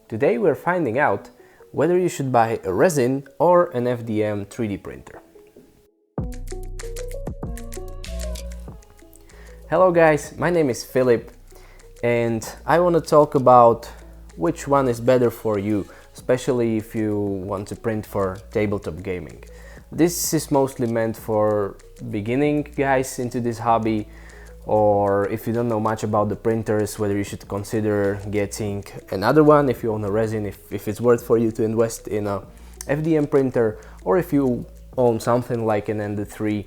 Today we're finding out whether you should buy a resin or an FDM 3D printer. Hello guys, my name is Philip and I want to talk about which one is better for you, especially if you want to print for tabletop gaming. This is mostly meant for beginning guys into this hobby, or if you don't know much about the printers, whether you should consider getting another one if you own a resin, if it's worth for you to invest in a FDM printer, or if you own something like an LD-002R,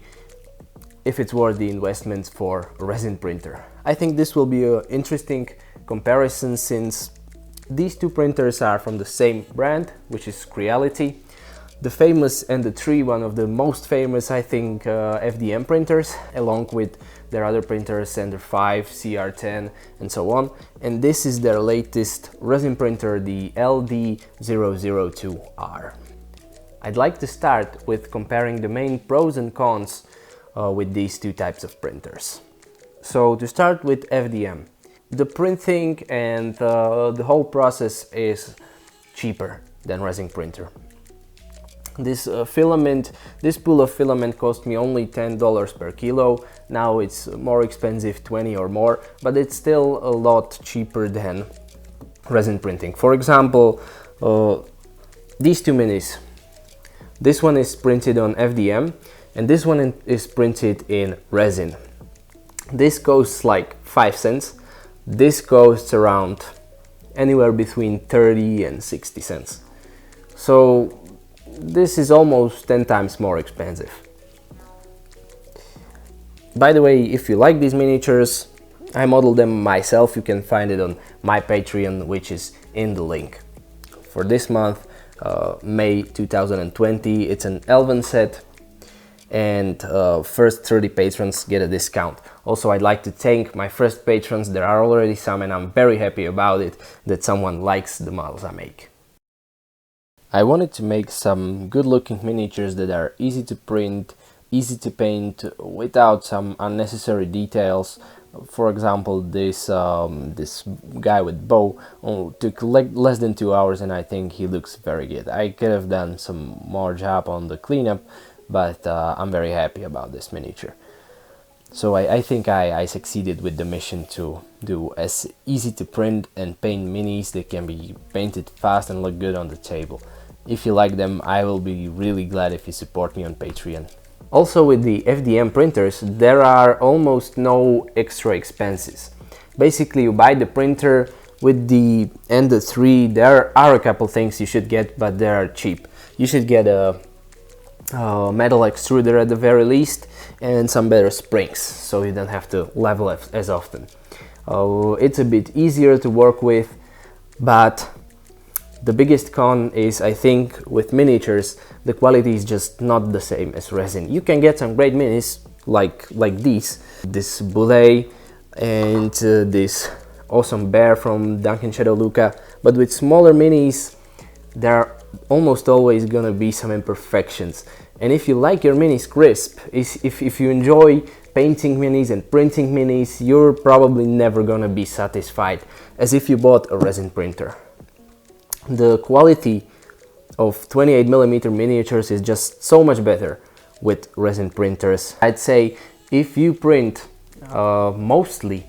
if it's worth the investment for a resin printer. I think this will be an interesting comparison since these two printers are from the same brand, which is Creality. The famous LD-002R, one of the most famous, I think, FDM printers, along with their other printers, Ender5, CR10, and so on. And this is their latest resin printer, the LD-002R. I'd like to start with comparing the main pros and cons with these two types of printers. So to start with FDM, the printing and the whole process is cheaper than resin printer. This this pool of filament cost me only $10 per kilo. Now it's more expensive, 20 or more, but it's still a lot cheaper than resin printing. For example, these two minis. This one is printed on FDM and this one is printed in resin. This costs like 5 cents. This costs around anywhere between 30 and 60 cents. So this is almost 10 times more expensive. By the way, if you like these miniatures, I modeled them myself. You can find it on my Patreon, which is in the link. For this month, May 2020, it's an Elven set, and first 30 patrons get a discount. Also, I'd like to thank my first patrons. There are already some and I'm very happy about it, that someone likes the models I make. I wanted to make some good looking miniatures that are easy to print, easy to paint, without some unnecessary details. For example, this guy with bow took less than 2 hours and I think he looks very good. I could have done some more job on the cleanup, but I'm very happy about this miniature. So I think I succeeded with the mission to do as easy to print and paint minis that can be painted fast and look good on the table. If you like them, I will be really glad if you support me on Patreon. Also, with the FDM printers, there are almost no extra expenses. Basically, you buy the printer. With the LD-002R, there are a couple things you should get, but they are cheap. You should get a metal extruder at the very least, and some better springs, so you don't have to level as often. It's a bit easier to work with, but the biggest con is, I think, with miniatures, the quality is just not the same as resin. You can get some great minis like this Boulet and this awesome bear from Duncan Shadow Luca, but with smaller minis, there are almost always gonna be some imperfections. And if you like your minis crisp, if you enjoy painting minis and printing minis, you're probably never gonna be satisfied as if you bought a resin printer. The quality of 28mm miniatures is just so much better with resin printers. I'd say if you print mostly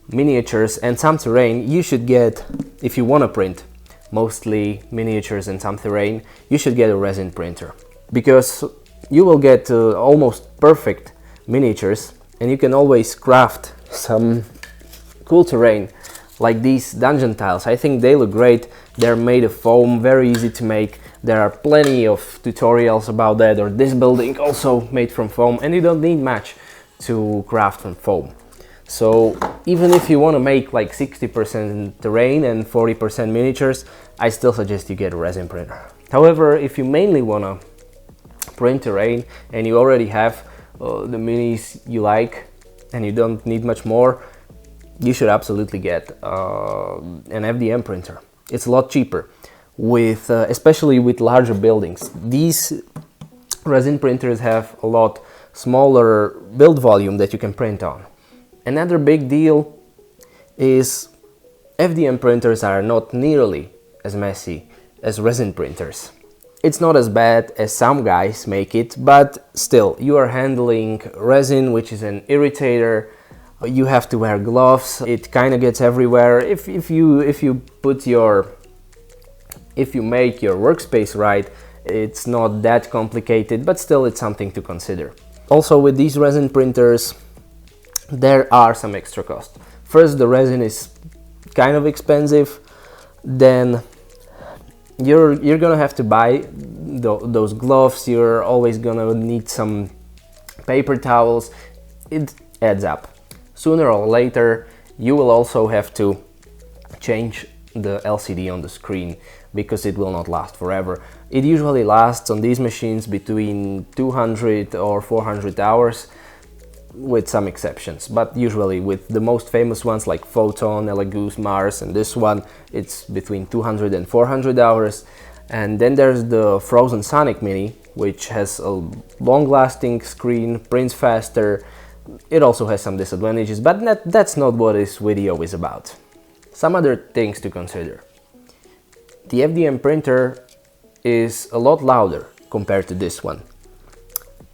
miniatures and some terrain, you should get, if you want to print mostly miniatures and some terrain, you should get a resin printer, because you will get almost perfect miniatures and you can always craft some cool terrain, like these dungeon tiles. I think they look great. They're made of foam, very easy to make. There are plenty of tutorials about that, or this building also made from foam, and you don't need much to craft from foam. So even if you want to make like 60% terrain and 40% miniatures, I still suggest you get a resin printer. However, if you mainly want to print terrain and you already have the minis you like and you don't need much more, you should absolutely get an FDM printer. It's a lot cheaper, especially with larger buildings. These resin printers have a lot smaller build volume that you can print on. Another big deal is FDM printers are not nearly as messy as resin printers. It's not as bad as some guys make it, but still, you are handling resin, which is an irritator. You have to wear gloves. It kind of gets everywhere. If you make your workspace right, it's not that complicated, but still it's something to consider. Also, with these resin printers, there are some extra costs. First, the resin is kind of expensive. Then you're gonna have to buy those gloves. You're always gonna need some paper towels. It adds up. Sooner or later, you will also have to change the LCD on the screen because it will not last forever. It usually lasts on these machines between 200 or 400 hours, with some exceptions, but usually with the most famous ones like Photon, Elegoo, Mars, and this one, it's between 200 and 400 hours. And then there's the Frozen Sonic Mini, which has a long-lasting screen, prints faster. It also has some disadvantages, but that's not what this video is about. Some other things to consider. The FDM printer is a lot louder compared to this one.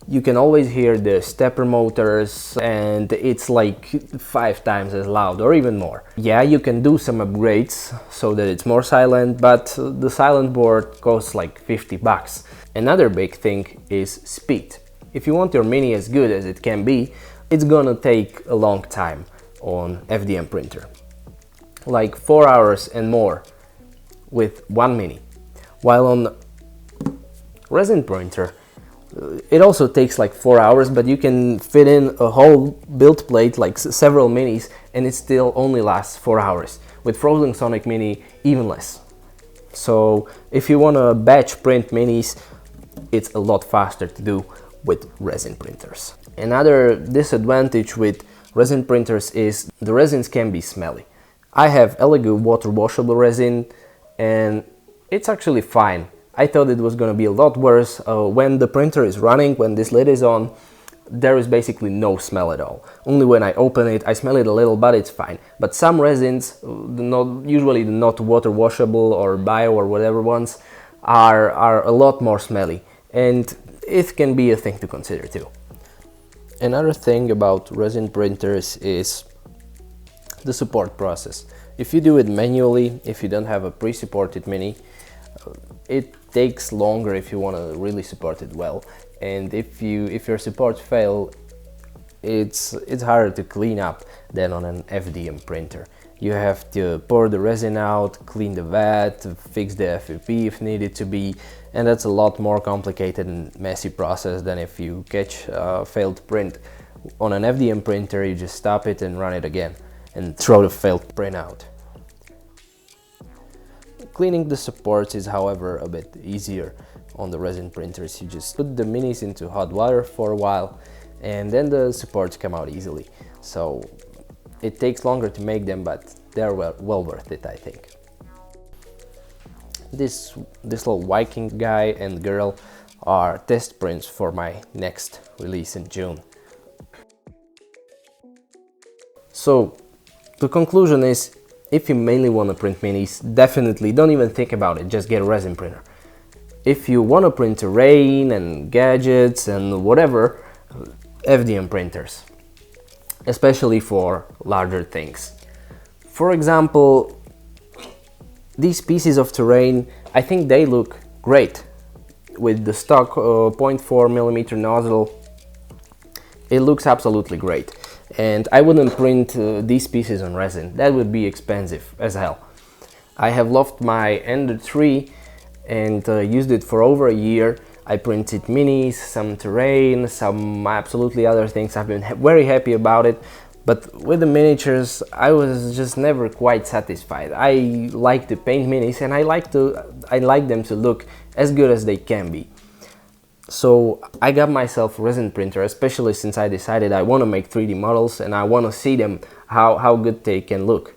You can always hear the stepper motors, and it's like 5 times as loud or even more. Yeah, you can do some upgrades so that it's more silent, but the silent board costs like 50 bucks. Another big thing is speed. If you want your Mini as good as it can be, it's gonna take a long time on FDM printer. Like 4 hours and more with one Mini. While on resin printer, it also takes like 4 hours, but you can fit in a whole build plate, like several Minis, and it still only lasts 4 hours. With Frozen Sonic Mini, even less. So if you want to batch print Minis, it's a lot faster to do with resin printers. Another disadvantage with resin printers is the resins can be smelly. I have Elegoo water washable resin, and it's actually fine. I thought it was going to be a lot worse. When the printer is running, when this lid is on, there is basically no smell at all. Only when I open it, I smell it a little, but it's fine. But some resins, usually not water washable or bio or whatever ones, are a lot more smelly, and it can be a thing to consider too. Another thing about resin printers is the support process. If you do it manually, if you don't have a pre-supported Mini, it takes longer if you want to really support it well, and if your support fail, it's harder to clean up than on an FDM printer. You have to pour the resin out, clean the vat, fix the FEP if needed to be, and that's a lot more complicated and messy process than if you catch a failed print. On an FDM printer, you just stop it and run it again and throw the failed print out. Cleaning the supports is, however, a bit easier on the resin printers. You just put the Minis into hot water for a while, and then the supports come out easily. So it takes longer to make them, but they're well worth it, I think. This little Viking guy and girl are test prints for my next release in June. So the conclusion is, if you mainly want to print Minis, definitely don't even think about it, just get a resin printer. If you want to print terrain and gadgets and whatever, FDM printers, especially for larger things. For example, these pieces of terrain, I think they look great. With the stock 0.4mm nozzle, it looks absolutely great. And I wouldn't print these pieces on resin. That would be expensive as hell. I have loved my Ender 3 and used it for over a year. I printed Minis, some terrain, some absolutely other things. I've been very happy about it. But with the miniatures, I was just never quite satisfied. I like to paint Minis, and I like them to look as good as they can be. So I got myself a resin printer, especially since I decided I want to make 3D models and I want to see them, how good they can look.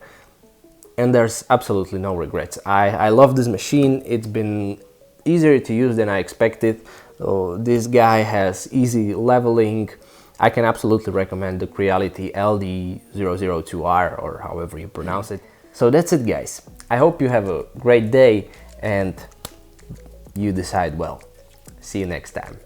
And there's absolutely no regrets. I love this machine. It's been easier to use than I expected. This guy has easy leveling. I can absolutely recommend the Creality LD-002R, or however you pronounce it. So that's it, guys. I hope you have a great day and you decide well. See you next time.